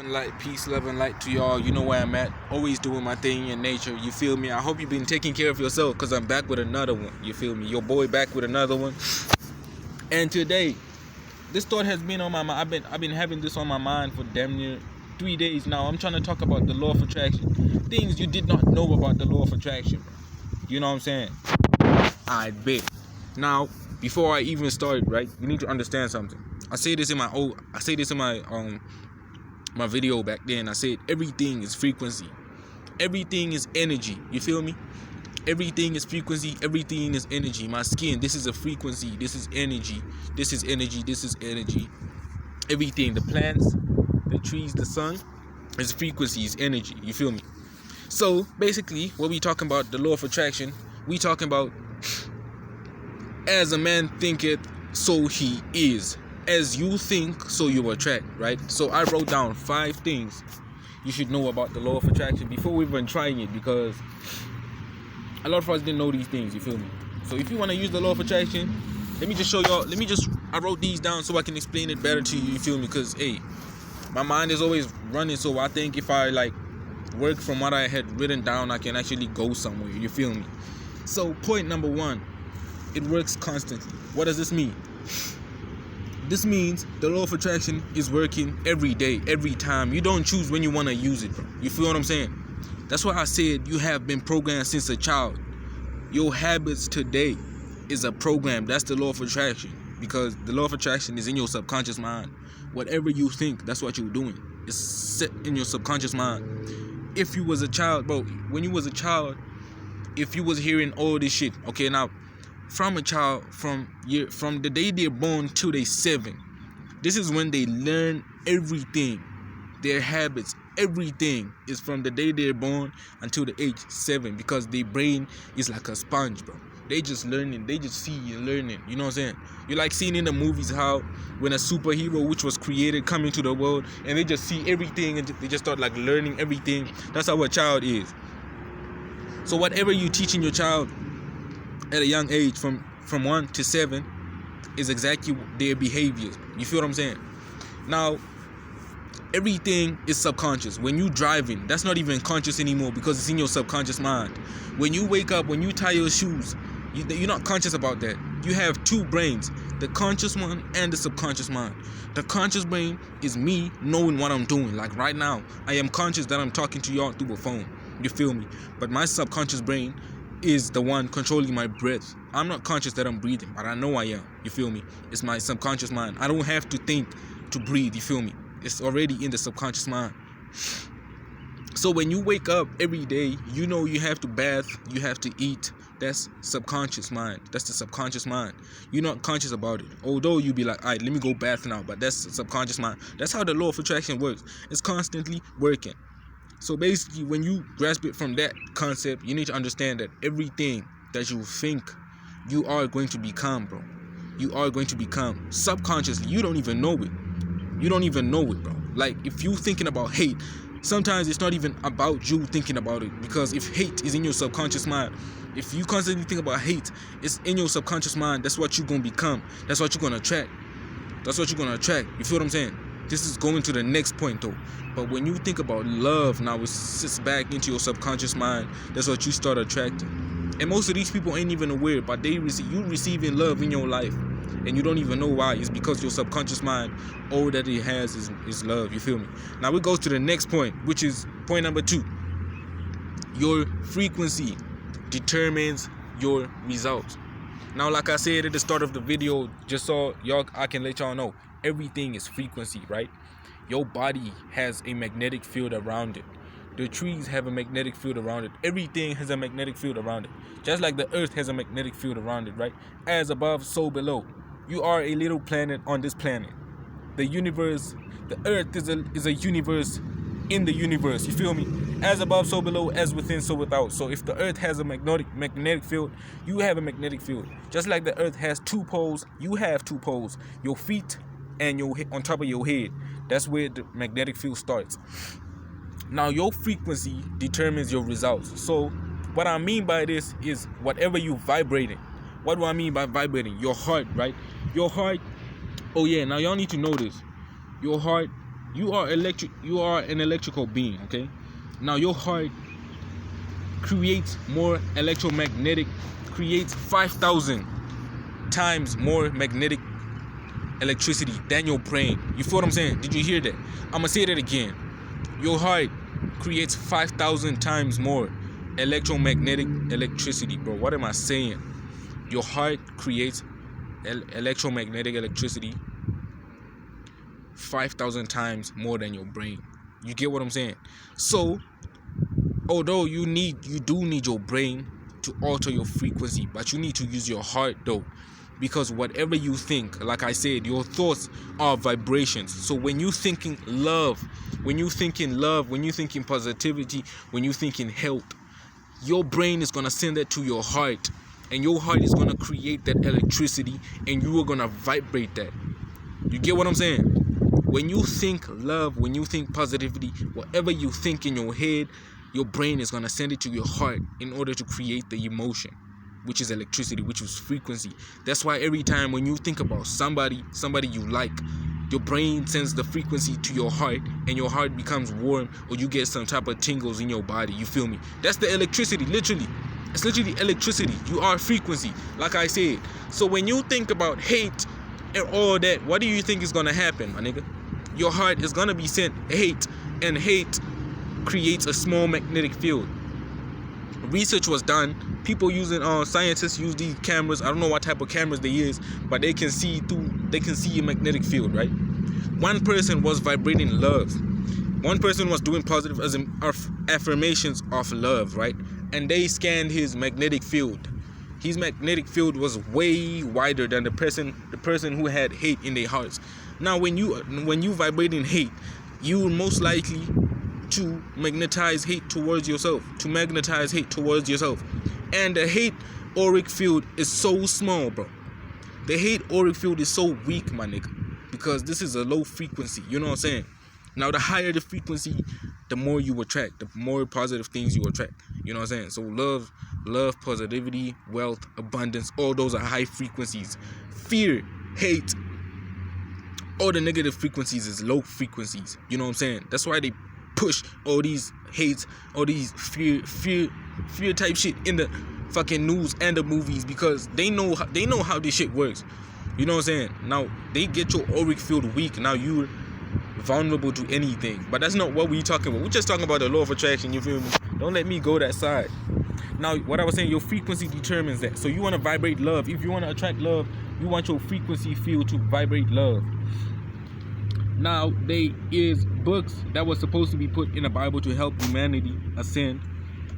and light, peace, love, and light to y'all. You know where I'm at. Always doing my thing in nature. You feel me? I hope you've been taking care of yourself, because I'm back with another one. You feel me? Your boy back with another one. And today, this thought has been on my mind. I've been having this on my mind for damn near 3 days now. I'm trying to talk about the law of attraction. Things you did not know about the law of attraction. You know what I'm saying? I bet. Now, before I even start, right, you need to understand something. I say this in my my video back then. I said everything is frequency. Everything is energy. You feel me? Everything is frequency. Everything is energy. My skin, this is a frequency. This is energy. This is energy. This is energy. Everything, the plants, the trees, the sun, is frequency, is energy. You feel me? So basically, what we talking about, the law of attraction, we talking about as a man thinketh, so he is. As you think, so you attract, right? So I wrote down 5 things you should know about the law of attraction before we even trying it, because a lot of us didn't know these things. You feel me? So if you want to use the law of attraction, let me just show y'all. I wrote these down so I can explain it better to you. You feel me? Because hey, my mind is always running, so I think if I work from what I had written down, I can actually go somewhere. You feel me? So point number 1, it works constantly. What does this mean? This means the law of attraction is working every day, every time. You don't choose when you want to use it, bro. You feel what I'm saying? That's why I said you have been programmed since a child. Your habits today is a program. That's the law of attraction, because the law of attraction is in your subconscious mind. Whatever you think, that's what you're doing. It's set in your subconscious mind. If you was a child, bro, when you was a child, if you was hearing all this shit, okay, now from a child, from the day they're born till they 7, this is when they learn everything. Their habits, everything is from the day they're born until the age 7, because their brain is like a sponge, bro. They just learning, they just see and learning. You know what I'm saying? You like seeing in the movies how when a superhero which was created come into the world and they just see everything and they just start learning everything. That's how a child is. So whatever you teaching your child at a young age, from 1 to 7, is exactly their behaviors. You feel what I'm saying? Now, everything is subconscious. When you driving, that's not even conscious anymore, because it's in your subconscious mind. When you wake up, when you tie your shoes, you're not conscious about that. You have 2 brains, the conscious one and the subconscious mind. The conscious brain is me knowing what I'm doing. Like right now, I am conscious that I'm talking to y'all through a phone. You feel me? But my subconscious brain is the one controlling my breath. I'm not conscious that I'm breathing, but I know I am. You feel me? It's my subconscious mind. I don't have to think to breathe. You feel me? It's already in the subconscious mind. So when you wake up every day, you know you have to bath, you have to eat. That's subconscious mind. That's the subconscious mind. You're not conscious about it. Although you be like, all right, let me go bath now. But that's the subconscious mind. That's how the law of attraction works. It's constantly working. So basically, when you grasp it from that concept, you need to understand that everything that you think, you are going to become, bro. You are going to become subconsciously. You don't even know it. You don't even know it, bro. Like, if you thinking about hate, sometimes it's not even about you thinking about it, because if hate is in your subconscious mind, if you constantly think about hate, it's in your subconscious mind. That's what you're going to become. That's what you're going to attract. That's what you're going to attract. You feel what I'm saying? This is going to the next point, though. But when you think about love, now it sits back into your subconscious mind. That's what you start attracting. And most of these people ain't even aware, but you receiving love in your life, and you don't even know why. It's because your subconscious mind, all that it has is love. You feel me? Now it goes to the next point, which is point number 2. Your frequency determines your results. Now, like I said at the start of the video, just so I can let y'all know, everything is frequency, right? Your body has a magnetic field around it. The trees have a magnetic field around it. Everything has a magnetic field around it. Just like the earth has a magnetic field around it, right? As above, so below. You are a little planet on this planet. The universe, the earth is a universe in the universe. You feel me? As above, so below, as within, so without. So if the earth has a magnetic field, you have a magnetic field. Just like the earth has 2 poles, you have 2 poles. Your feet and on top of your head. That's where the magnetic field starts. Now, your frequency determines your results. So what I mean by this is whatever you vibrating. What do I mean by vibrating? Your heart, right? Your heart. Oh yeah, now y'all need to know this. Your heart You are an electrical being, okay? Now your heart creates 5,000 times more magnetic electricity than your brain. You feel what I'm saying? Did you hear that? I'm gonna say that again. Your heart creates 5,000 times more electromagnetic electricity, bro. What am I saying? Your heart creates electromagnetic electricity 5,000 times more than your brain. You get what I'm saying? So, although you do need your brain to alter your frequency, but you need to use your heart though, because whatever you think, like I said, your thoughts are vibrations. So when you thinking love, when you thinking positivity, when you thinking health, your brain is gonna send that to your heart, and your heart is gonna create that electricity, and you are gonna vibrate that. You get what I'm saying? When you think love, when you think positivity, whatever you think in your head, your brain is gonna send it to your heart in order to create the emotion, which is electricity, which is frequency. That's why every time when you think about somebody you like, your brain sends the frequency to your heart, and your heart becomes warm, or you get some type of tingles in your body. You feel me? That's the electricity, literally. It's literally electricity. You are frequency, like I said. So when you think about hate and all that, what do you think is gonna happen, my nigga? Your heart is gonna be sent hate, and hate creates a small magnetic field. Research was done. People scientists use these cameras. I don't know what type of cameras they use, but they can see a magnetic field, right? One person was vibrating love. One person was doing positive affirmations of love, right? And they scanned his magnetic field. His magnetic field was way wider than the person who had hate in their hearts. Now, when you vibrating hate, you are most likely to magnetize hate towards yourself. And the hate auric field is so small, bro. The hate auric field is so weak, my nigga, because this is a low frequency. You know what I'm saying? Now, the higher the frequency, the more you attract, the more positive things you attract. You know what I'm saying? So love, positivity, wealth, abundance, all those are high frequencies. Fear, hate, all the negative frequencies is low frequencies. You know what I'm saying? That's why they push all these hates, all these fear type shit in the fucking news and the movies, because they know how this shit works. You know what I'm saying? Now they get your auric field weak. Now you're vulnerable to anything. But that's not what we're talking about. We're just talking about the law of attraction. You feel me? Don't let me go that side. Now, what I was saying, your frequency determines that. So you want to vibrate love. If you want to attract love, you want your frequency field to vibrate love. Now, there is books that were supposed to be put in the Bible to help humanity ascend,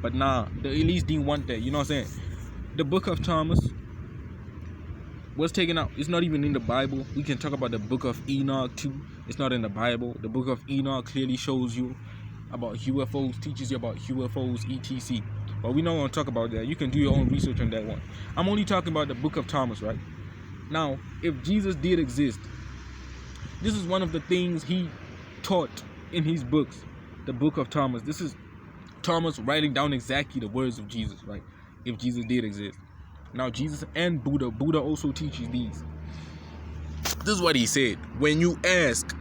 but nah, the elites didn't want that. You know what I'm saying? The book of Thomas was taken out. It's not even in the Bible. We can talk about the book of Enoch too. It's not in the Bible. The book of Enoch clearly shows you about UFOs, teaches you about UFOs, etc. But we don't want to talk about that. You can do your own research on that one. I'm only talking about the book of Thomas, right? Now, if Jesus did exist, this is one of the things he taught in his books, the book of Thomas. This is Thomas writing down exactly the words of Jesus, right? If Jesus did exist. Now, Jesus and Buddha also teaches these. This is what he said. When you ask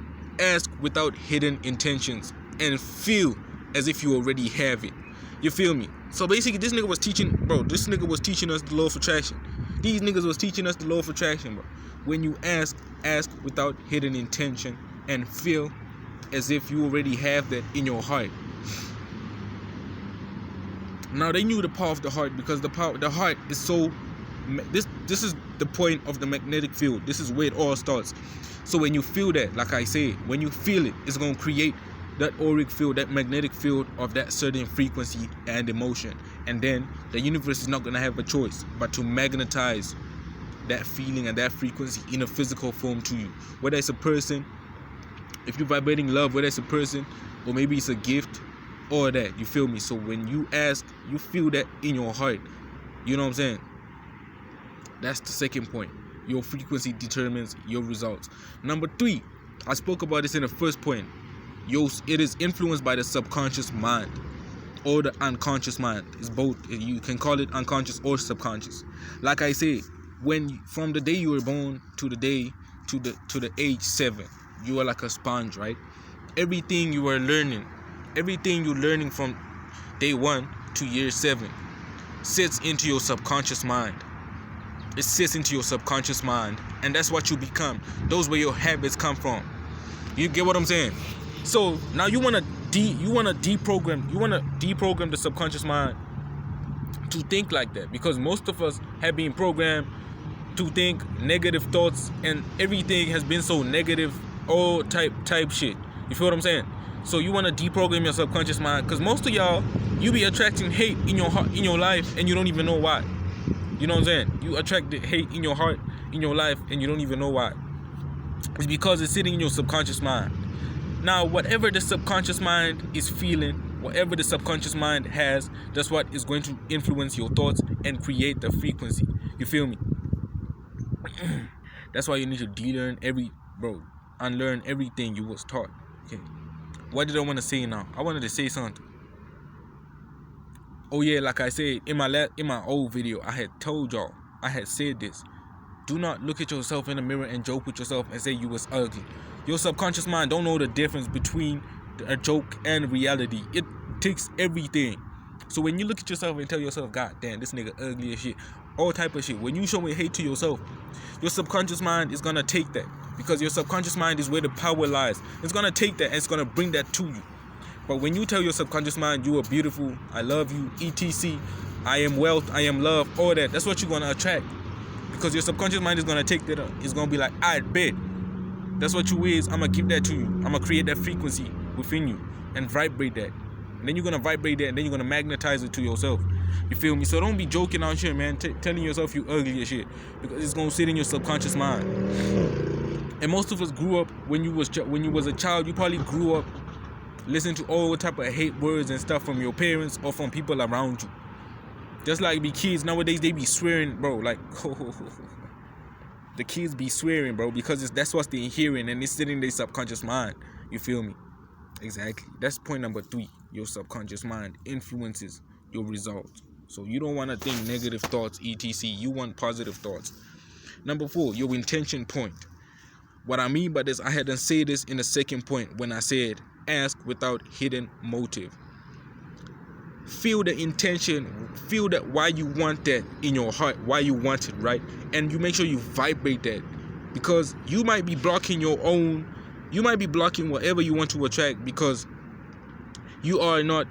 without hidden intentions and feel as if you already have it. You feel me? So basically, this nigga was teaching us the law of attraction. These niggas was teaching us the law of attraction, bro. When you ask without hidden intention and feel as if you already have that in your heart. Now, they knew the power of the heart, because the heart is so... This is the point of the magnetic field. This is where it all starts. So when you feel that, like I said, when you feel it, it's going to create that auric field, that magnetic field of that certain frequency and emotion. And then the universe is not going to have a choice but to magnetize that feeling and that frequency in a physical form to you. Whether it's a person, if you're vibrating love, whether it's a person, or maybe it's a gift, or that. You feel me? So when you ask, you feel that in your heart. You know what I'm saying? That's the second point. Your frequency determines your results. Number 3, I spoke about this in the first point. It is influenced by the subconscious mind or the unconscious mind. It's both. You can call it unconscious or subconscious. Like I said, from the day you were born to the age 7, you are like a sponge, right? everything you are learning, everything you're learning from day 1 to year 7 sits into your subconscious mind. It sits into your subconscious mind, and that's what you become. Those where your habits come from. You get what I'm saying? So now you wanna deprogram the subconscious mind to think like that, because most of us have been programmed to think negative thoughts, and everything has been so negative, all type shit. You feel what I'm saying? So you want to deprogram your subconscious mind, because most of y'all, you be attracting hate in your heart, in your life, and you don't even know why. You know what I'm saying? You attract the hate in your heart, in your life, and you don't even know why. It's because it's sitting in your subconscious mind. Now, whatever the subconscious mind is feeling, whatever the subconscious mind has, that's what is going to influence your thoughts and create the frequency. You feel me? That's why you need to unlearn everything you was taught. Okay. What did I want to say now? I wanted to say something. Oh yeah, like I said in my old video, I had told y'all, I had said this. Do not look at yourself in the mirror and joke with yourself and say you was ugly. Your subconscious mind don't know the difference between a joke and reality. It takes everything. So when you look at yourself and tell yourself, God damn, this nigga ugly as shit, all type of shit, when you showing hate to yourself, your subconscious mind is gonna take that, because your subconscious mind is where the power lies. It's gonna take that and it's gonna bring that to you. But when you tell your subconscious mind you are beautiful, I love you, etc., I am wealth, I am love, all that, that's what you're gonna attract. Because your subconscious mind is gonna take that up. It's gonna be like, I bet. That's what you is. I'm gonna give that to you. I'm gonna create that frequency within you and vibrate that. And then you're gonna vibrate that, and then you're gonna magnetize it to yourself. You feel me? So don't be joking on shit, man. Telling yourself you ugly as shit, because it's gonna sit in your subconscious mind. And most of us grew up when you was a child. You probably grew up listening to all type of hate words and stuff from your parents or from people around you. Just like the kids nowadays, they be swearing, bro. Like, the kids be swearing, bro, because that's what they're hearing, and it's sitting in their subconscious mind. You feel me? Exactly. That's point number 3. Your subconscious mind influences your results. So you don't want to think negative thoughts, etc. You want positive thoughts. Number 4, your intention point. What I mean by this, I hadn't said this in the second point when I said ask without hidden motive. Feel the intention, feel that why you want that in your heart, why you want it, right? And you make sure you vibrate that, because you might be blocking whatever you want to attract, because you are not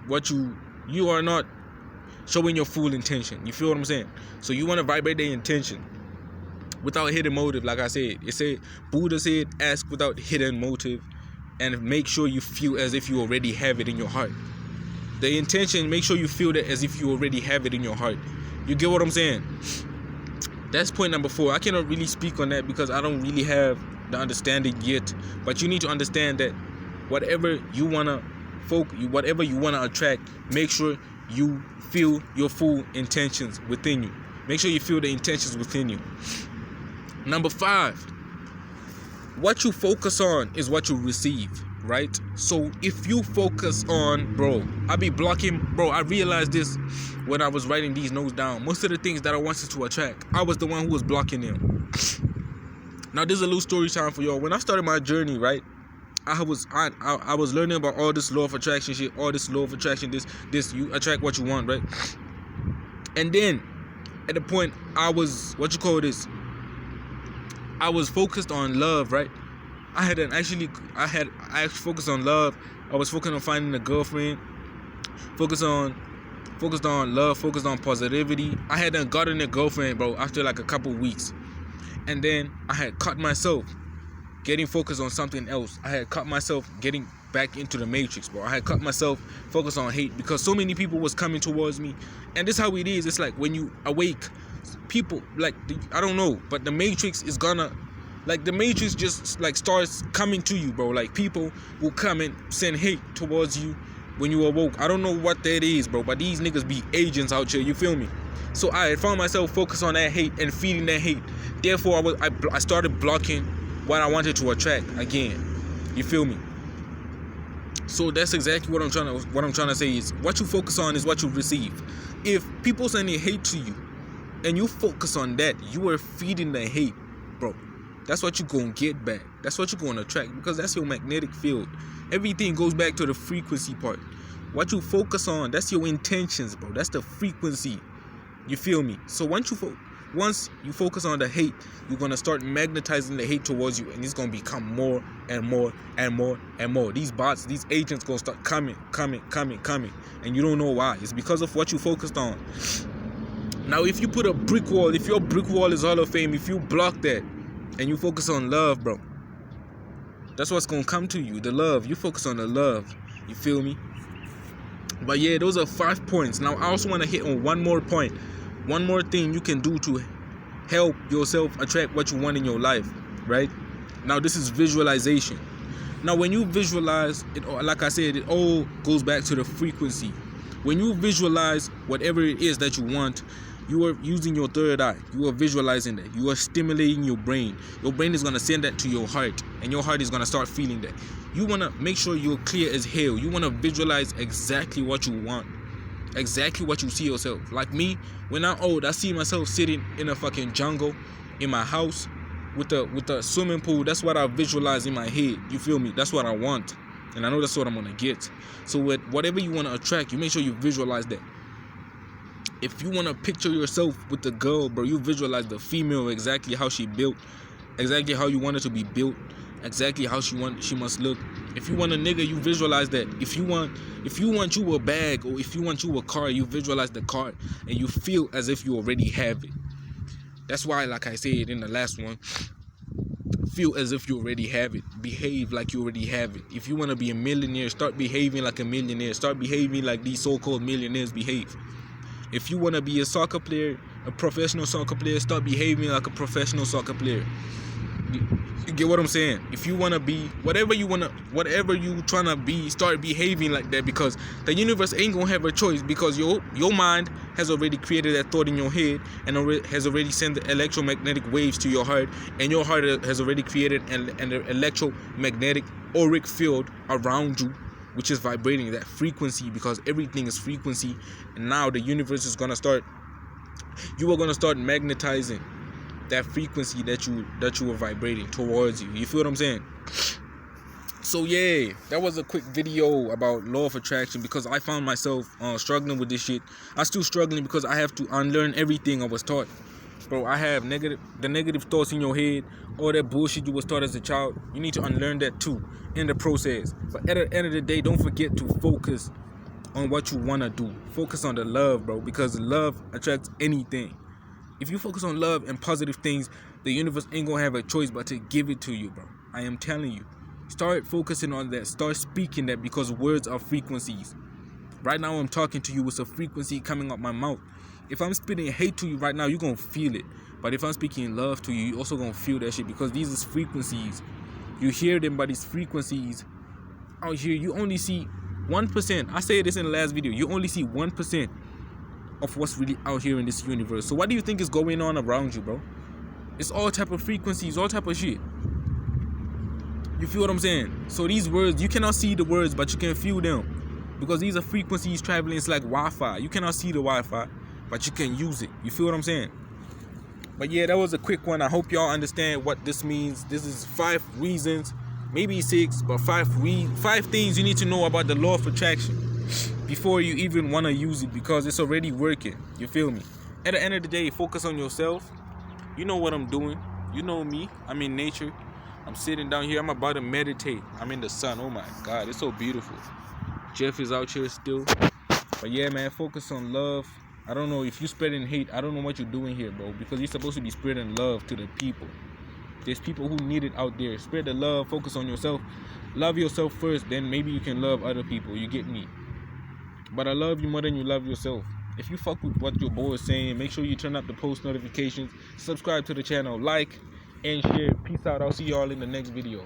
showing your full intention. You feel what I'm saying? So you want to vibrate the intention without hidden motive. Like I said, Buddha said, ask without hidden motive, and make sure you feel as if you already have it in your heart. The intention, make sure you feel that as if you already have it in your heart. You get what I'm saying? That's point number 4. I cannot really speak on that because I don't really have the understanding yet. But you need to understand that whatever you wanna attract, make sure you feel your full intentions within you. Make sure you feel the intentions within you. Number 5, what you focus on is what you receive. Right? So if you focus on, I realized this when I was writing these notes down. Most of the things that I wanted to attract, I was the one who was blocking them. Now there's a little story time for y'all. When I started my journey, right, I was learning about all this law of attraction shit, this you attract what you want, right? And then at the point I was focused on love, right? I focused on love. I was focused on finding a girlfriend. Focused on love. Focused on positivity. I hadn't gotten a girlfriend, bro, after like a couple weeks, and then I had caught myself getting focused on something else. I had caught myself getting back into the matrix, bro. I had caught myself focused on hate because so many people was coming towards me, and this is how it is. It's like when you awake, people I don't know, but the matrix is gonna. Like the matrix just like starts coming to you, bro. Like people will come and send hate towards you when you awoke. I don't know what that is, bro, but these niggas be agents out here, you feel me? So I found myself focused on that hate and feeding that hate. Therefore I started blocking what I wanted to attract again. You feel me? So that's exactly what I'm trying to say is what you focus on is what you receive. If people sending hate to you and you focus on that, you are feeding the hate, bro. that's what you're gonna get back. That's what you're gonna attract, because that's your magnetic field. Everything goes back to the frequency part. What you focus on, that's your intentions, bro. That's the frequency. You feel me? So once you focus on the hate, you're gonna start magnetizing the hate towards you, and it's gonna become more and more and more and more. These bots, these agents gonna start coming, and you don't know why. It's because of what you focused on. Now, if you put a brick wall, if your brick wall is Hall of Fame, if you block that and you focus on love, bro, that's what's gonna come to you. The love. You focus on the love. You feel me? But yeah, those are 5 points. Now, I also want to hit on one more point. One more thing you can do to help yourself attract what you want in your life, right? Now, this is visualization. Now, when you visualize it, like I said, it all goes back to the frequency. When you visualize whatever it is that you want, you are using your third eye. You are visualizing that. You are stimulating your brain. Your brain is going to send that to your heart, and your heart is going to start feeling that. You want to make sure you're clear as hell. You want to visualize exactly what you want. Exactly what you see yourself. Like me, when I'm old, I see myself sitting in a fucking jungle in my house with a swimming pool. That's what I visualize in my head. You feel me? That's what I want, and I know that's what I'm gonna get. So with whatever you want to attract, you make sure you visualize that. If you want to picture yourself with the girl, bro, you visualize the female, exactly how she built, exactly how you want her to be built, exactly how she must look. If you want a nigga, you visualize that. If you want you a bag, or if you want you a car, you visualize the car, and you feel as if you already have it. That's why, like I said in the last one, feel as if you already have it. Behave like you already have it. If you want to be a millionaire, start behaving like a millionaire. Start behaving like these so-called millionaires behave. If you want to be a soccer player, a professional soccer player, start behaving like a professional soccer player. You get what I'm saying? If you want to be whatever you trying to be, start behaving like that, because the universe ain't gonna have a choice, because your mind has already created that thought in your head, and has already sent the electromagnetic waves to your heart, and your heart has already created an electromagnetic auric field around you, which is vibrating that frequency, because everything is frequency. And now the universe is gonna start, you are gonna start magnetizing that frequency that you are vibrating towards you. You feel what I'm saying? So yeah, that was a quick video about law of attraction, because I found myself struggling with this shit. I'm still struggling because I have to unlearn everything I was taught. Bro, I have the negative thoughts in your head, all that bullshit you was taught as a child. You need to unlearn that too in the process. But at the end of the day, don't forget to focus on what you want to do. Focus on the love, bro, because love attracts anything. If you focus on love and positive things, the universe ain't gonna have a choice but to give it to you, bro. I am telling you. Start focusing on that. Start speaking that, because words are frequencies. Right now I'm talking to you with a frequency coming out my mouth. If I'm spitting hate to you right now, you're gonna feel it. But if I'm speaking love to you, you're also gonna feel that shit, because these is frequencies. You hear them, but these frequencies out here, you only see 1%. I said this in the last video. You only see 1% of what's really out here in this universe. So what do you think is going on around you, bro? It's all type of frequencies, all type of shit. You feel what I'm saying? So these words, you cannot see the words, but you can feel them, because these are frequencies traveling. It's like Wi-Fi. You cannot see the Wi-Fi, but you can use it. You feel what I'm saying? But yeah, that was a quick one. I hope y'all understand what this means. This is 5 reasons, maybe 6, but 5 things you need to know about the law of attraction before you even want to use it, because it's already working. You feel me? At the end of the day, focus on yourself. You know what I'm doing. You know me. I'm in nature. I'm sitting down here. I'm about to meditate. I'm in the sun. Oh my God, it's so beautiful. Jeff is out here still. But yeah, man, focus on love. I don't know if you're spreading hate. I don't know what you're doing here, bro, because you're supposed to be spreading love to the people. There's people who need it out there. Spread the love. Focus on yourself. Love yourself first, then maybe you can love other people. You get me? But I love you more than you love yourself. If you fuck with what your boy is saying, make sure you turn up the post notifications, subscribe to the channel, like, and share. Peace out. I'll see y'all in the next video.